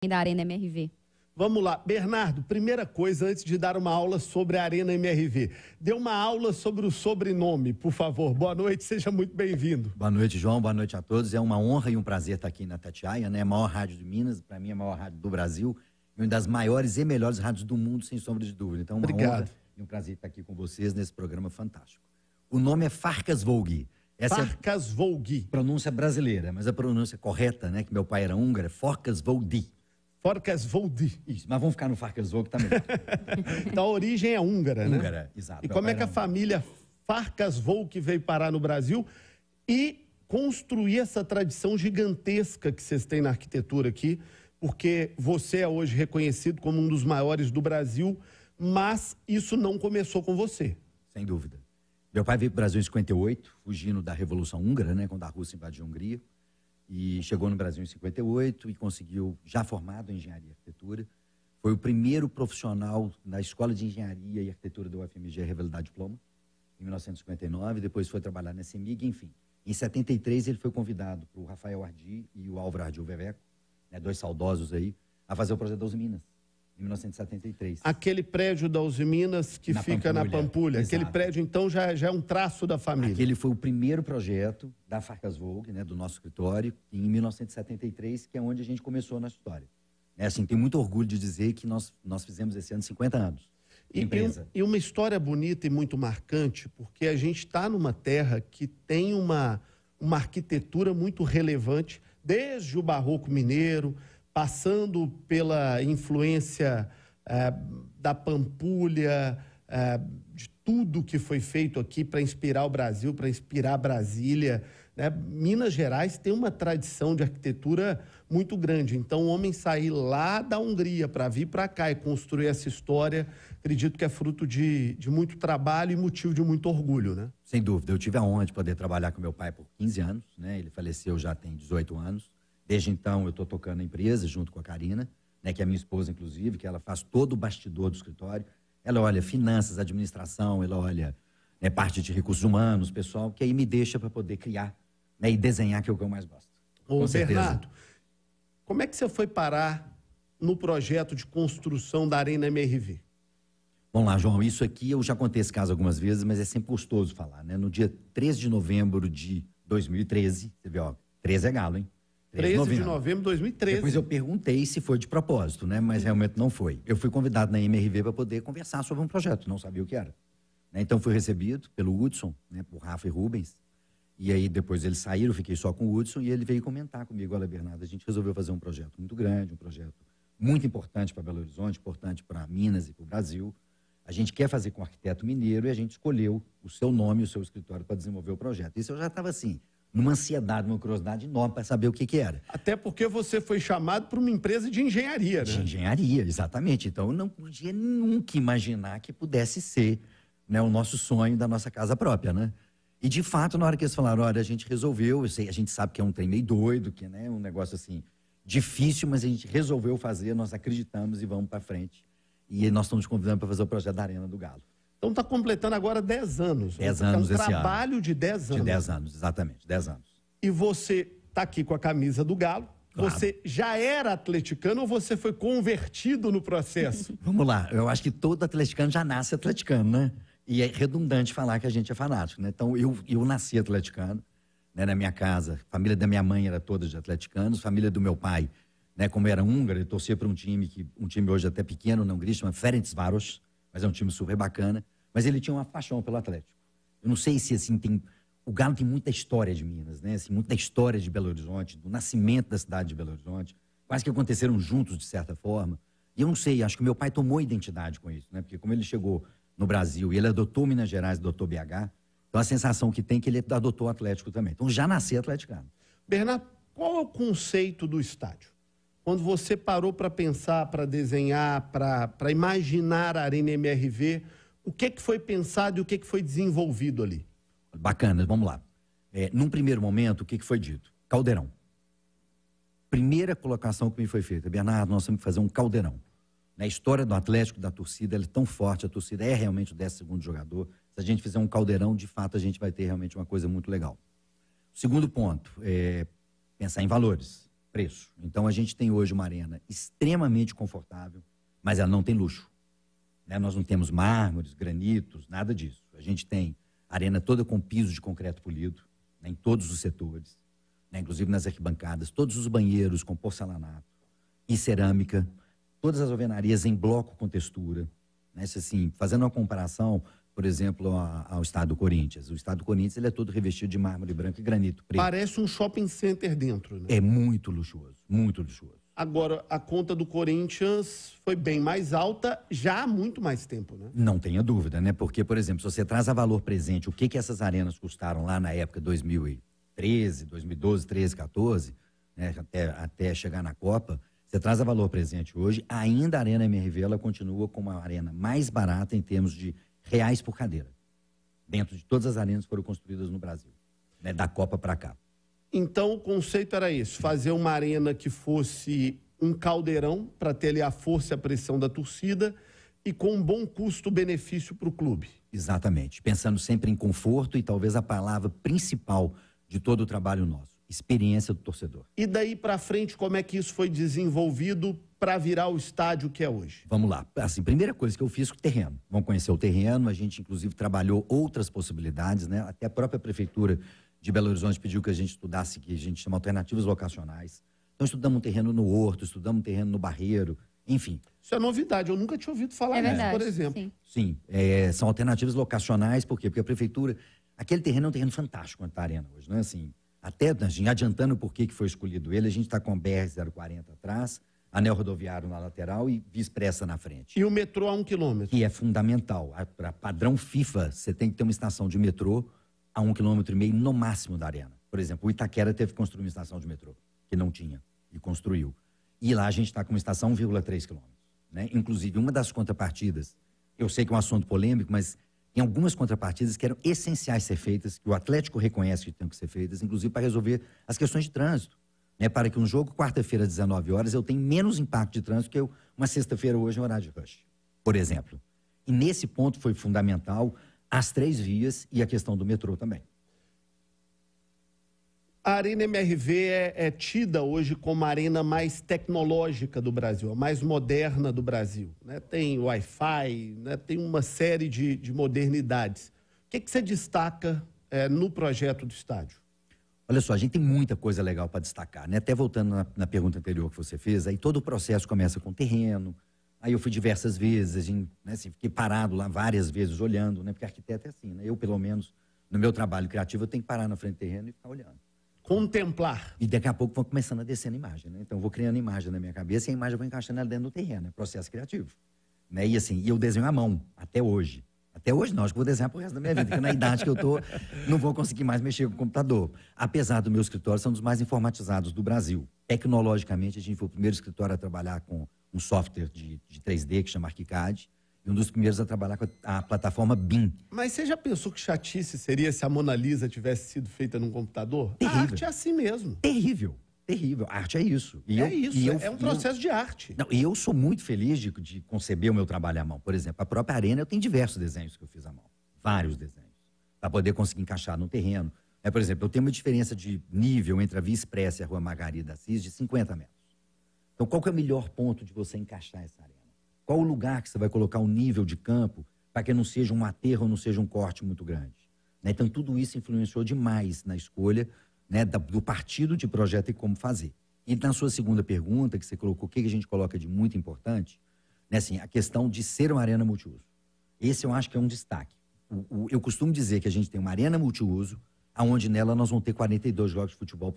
da Arena MRV. Vamos lá. Bernardo, primeira coisa, antes de dar uma aula sobre a Arena MRV, dê uma aula sobre o sobrenome, por favor. Boa noite, seja muito bem-vindo. Boa noite, João. Boa noite a todos. É uma honra e um prazer estar aqui na Itatiaia, né? A maior rádio de Minas, para mim, a maior rádio do Brasil, e uma das maiores e melhores rádios do mundo, sem sombra de dúvida. Então, uma honra e um prazer estar aqui com vocês nesse programa fantástico. O nome é Farkas Volgy. Farkas Volgy. Pronúncia brasileira, mas a pronúncia correta, né? Que meu pai era húngaro, é Farkas Volgy. Farkas Volgy. Isso, mas vamos ficar no Farkas Volgy também. Então a origem é húngara, né? Húngara, exato. E como é que a família Farkas Volgy veio parar no Brasil e construir essa tradição gigantesca que vocês têm na arquitetura aqui, porque você é hoje reconhecido como um dos maiores do Brasil, mas isso não começou com você. Sem dúvida. Meu pai veio para o Brasil em 58, fugindo da Revolução Húngara, né? Quando a Rússia invadiu a Hungria. E chegou no Brasil em 58 e conseguiu, já formado em engenharia e arquitetura, foi o primeiro profissional na Escola de Engenharia e Arquitetura da UFMG a revalidar diploma, em 1959, depois foi trabalhar na CEMIG, enfim. Em 73 ele foi convidado por Rafael Ardi e o Álvaro Ardi Veveco, né, dois saudosos aí, a fazer o projeto da Uzi Minas, em 1973. Aquele prédio da Uzi Minas que fica na Pampulha. Exato. Aquele prédio, então, já é um traço da família. Aquele foi o primeiro projeto da Farkas Volgy, né, do nosso escritório, em 1973, que é onde a gente começou a nossa história. É, assim, tenho muito orgulho de dizer que nós fizemos esse ano 50 anos de empresa. E uma história bonita e muito marcante, porque a gente está numa terra que tem uma arquitetura muito relevante, desde o barroco mineiro, passando pela influência da Pampulha, de tudo que foi feito aqui para inspirar o Brasil, para inspirar Brasília, né? Minas Gerais tem uma tradição de arquitetura muito grande. Então, o homem sair lá da Hungria para vir para cá e construir essa história, acredito que é fruto de muito trabalho e motivo de muito orgulho, né? Sem dúvida. Eu tive a honra de poder trabalhar com meu pai por 15 anos, né? Ele faleceu já tem 18 anos. Desde então, eu estou tocando a empresa junto com a Karina, né, que é minha esposa, inclusive, que ela faz todo o bastidor do escritório. Ela olha finanças, administração, ela olha, né, parte de recursos humanos, pessoal, que aí me deixa para poder criar, né, e desenhar, que é o que eu mais gosto. Ô, Bernardo, como é que você foi parar no projeto de construção da Arena MRV? Vamos lá, João, isso aqui eu já contei esse caso algumas vezes, mas é sempre gostoso falar, né? No dia 13 de novembro de 2013, você vê, ó, 13 é galo, hein? 13 de novembro de 2013. Depois eu perguntei se foi de propósito, né? Mas realmente não foi. Eu fui convidado na MRV para poder conversar sobre um projeto, não sabia o que era. Né? Então fui recebido pelo Hudson, né? Por Rafa e Rubens. E aí depois eles saíram, eu fiquei só com o Hudson e ele veio comentar comigo: olha, Bernardo, a gente resolveu fazer um projeto muito grande, um projeto muito importante para Belo Horizonte, importante para Minas e para o Brasil. A gente quer fazer com o arquiteto mineiro e a gente escolheu o seu nome e o seu escritório para desenvolver o projeto. Isso eu já estava assim, numa ansiedade, uma curiosidade enorme para saber o que era. Até porque você foi chamado por uma empresa de engenharia, né? De engenharia, exatamente. Então, eu não podia nunca imaginar que pudesse ser, né, o nosso sonho da nossa casa própria, né? E, de fato, na hora que eles falaram, olha, a gente resolveu, a gente sabe que é um trem meio doido, que é, né, um negócio assim, difícil, mas a gente resolveu fazer, nós acreditamos e vamos para frente. E nós estamos te convidando para fazer o projeto da Arena do Galo. Então está completando agora 10 anos. 10 anos esse ano. É um trabalho de 10 anos. De 10 anos, exatamente, 10 anos. E você está aqui com a camisa do Galo. Claro. Você já era atleticano ou você foi convertido no processo? Vamos lá, eu acho que todo atleticano já nasce atleticano, né? E é redundante falar que a gente é fanático, né? Então, eu nasci atleticano, né, na minha casa. A família da minha mãe era toda de atleticanos. Família do meu pai, né, como era húngaro, ele torcia para um time hoje até pequeno na Hungria, chama Ferencváros, mas é um time super bacana. Mas ele tinha uma paixão pelo Atlético. Eu não sei se, assim, o Galo tem muita história de Minas, né? Assim, muita história de Belo Horizonte, do nascimento da cidade de Belo Horizonte. Quase que aconteceram juntos, de certa forma. E eu não sei, acho que meu pai tomou identidade com isso, né? Porque como ele chegou no Brasil e ele adotou Minas Gerais, adotou BH, então a sensação que tem é que ele adotou o Atlético também. Então já nasci atleticano. Bernardo, qual é o conceito do estádio? Quando você parou para pensar, para desenhar, para imaginar a Arena MRV, o que foi pensado e o que foi desenvolvido ali? Bacana, vamos lá. Num primeiro momento, o que foi dito? Caldeirão. Primeira colocação que me foi feita: Bernardo, nós temos que fazer um caldeirão. Na história do Atlético, da torcida, ela é tão forte, a torcida é realmente o 12º jogador. Se a gente fizer um caldeirão, de fato, a gente vai ter realmente uma coisa muito legal. Segundo ponto, pensar em valores. preço. Então, a gente tem hoje uma arena extremamente confortável, mas ela não tem luxo. Né? Nós não temos mármores, granitos, nada disso. A gente tem a arena toda com piso de concreto polido, né, em todos os setores, né, inclusive nas arquibancadas, todos os banheiros com porcelanato e cerâmica, todas as alvenarias em bloco com textura. Né, assim, fazendo uma comparação, por exemplo, ao estado do Corinthians. O estado do Corinthians ele é todo revestido de mármore branco e granito preto. Parece um shopping center dentro, né? É muito luxuoso, muito luxuoso. Agora, a conta do Corinthians foi bem mais alta já há muito mais tempo, né? Não tenha dúvida, né? Porque, por exemplo, se você traz a valor presente o que essas arenas custaram lá na época 2013, 2012, 13, 14, né? até chegar na Copa, você traz a valor presente hoje, ainda a Arena MRV ela continua como a arena mais barata em termos de reais por cadeira, dentro de todas as arenas que foram construídas no Brasil, né? Da Copa para cá. Então, o conceito era esse, fazer uma arena que fosse um caldeirão para ter ali a força e a pressão da torcida e com um bom custo-benefício para o clube. Exatamente. Pensando sempre em conforto e talvez a palavra principal de todo o trabalho nosso, experiência do torcedor. E daí para frente, como é que isso foi desenvolvido para virar o estádio que é hoje? Vamos lá. Assim, primeira coisa que eu fiz com o terreno. Vamos conhecer o terreno, a gente inclusive trabalhou outras possibilidades, né? Até a própria prefeitura de Belo Horizonte pediu que a gente estudasse, que a gente chama alternativas locacionais. Então, estudamos um terreno no Horto, estudamos um terreno no Barreiro, enfim. Isso é novidade, eu nunca tinha ouvido falar disso, por exemplo. Sim, são alternativas locacionais, por quê? Porque a prefeitura... Aquele terreno é um terreno fantástico quanto a arena hoje, né? Assim, até adiantando por que foi escolhido ele, a gente está com a BR-040 atrás, anel rodoviário na lateral e via expressa na frente. E o metrô a 1 quilômetro. Que é fundamental. Para padrão FIFA, você tem que ter uma estação de metrô a 1,5 km no máximo da arena. Por exemplo, o Itaquera teve que construir uma estação de metrô, que não tinha, e construiu. E lá a gente está com uma estação 1,3 km. Né? Inclusive, uma das contrapartidas, eu sei que é um assunto polêmico, mas tem algumas contrapartidas que eram essenciais ser feitas, que o Atlético reconhece que tem que ser feitas, inclusive para resolver as questões de trânsito. Né? Para que um jogo, quarta-feira, às 19 horas, eu tenha menos impacto de trânsito que uma sexta-feira hoje, em horário de rush, por exemplo. E nesse ponto foi fundamental as 3 vias e a questão do metrô também. A Arena MRV é tida hoje como a arena mais tecnológica do Brasil, a mais moderna do Brasil. Né? Tem Wi-Fi, né? Tem uma série de modernidades. O que você destaca no projeto do estádio? Olha só, a gente tem muita coisa legal para destacar, né? Até voltando na pergunta anterior que você fez, aí todo o processo começa com terreno. Aí eu fui diversas vezes, assim, fiquei parado lá várias vezes olhando, né? Porque arquiteto é assim, né? Eu, pelo menos, no meu trabalho criativo, eu tenho que parar na frente do terreno e ficar olhando. Contemplar. E daqui a pouco vão começando a descer a imagem, né? Então eu vou criando imagem na minha cabeça e a imagem eu vou encaixando ela dentro do terreno, é processo criativo. Né? E assim, eu desenho à mão, até hoje. Até hoje não, acho que vou desenhar pro resto da minha vida, porque na idade que eu tô, não vou conseguir mais mexer com o computador. Apesar do meu escritório ser um dos mais informatizados do Brasil. Tecnologicamente, a gente foi o primeiro escritório a trabalhar com um software de 3D que chama ArchiCAD, e um dos primeiros a trabalhar com a plataforma BIM. Mas você já pensou que chatice seria se a Mona Lisa tivesse sido feita num computador? Terrível. A arte é assim mesmo. Terrível, terrível. A arte é isso. É um processo de arte. Não, e eu sou muito feliz de conceber o meu trabalho à mão. Por exemplo, a própria arena, eu tenho diversos desenhos que eu fiz à mão. Vários desenhos. Para poder conseguir encaixar no terreno. Por exemplo, eu tenho uma diferença de nível entre a Via Expressa e a Rua Margarida Assis de 50 metros. Então, qual que é o melhor ponto de você encaixar essa arena? Qual o lugar que você vai colocar o nível de campo para que não seja um aterro ou não seja um corte muito grande? Né? Então, tudo isso influenciou demais na escolha, né, do partido de projeto e como fazer. E na sua segunda pergunta, que você colocou, o que a gente coloca de muito importante, né, assim, a questão de ser uma arena multiuso. Esse eu acho que é um destaque. Eu costumo dizer que a gente tem uma arena multiuso, onde nela nós vamos ter 42 jogos de futebol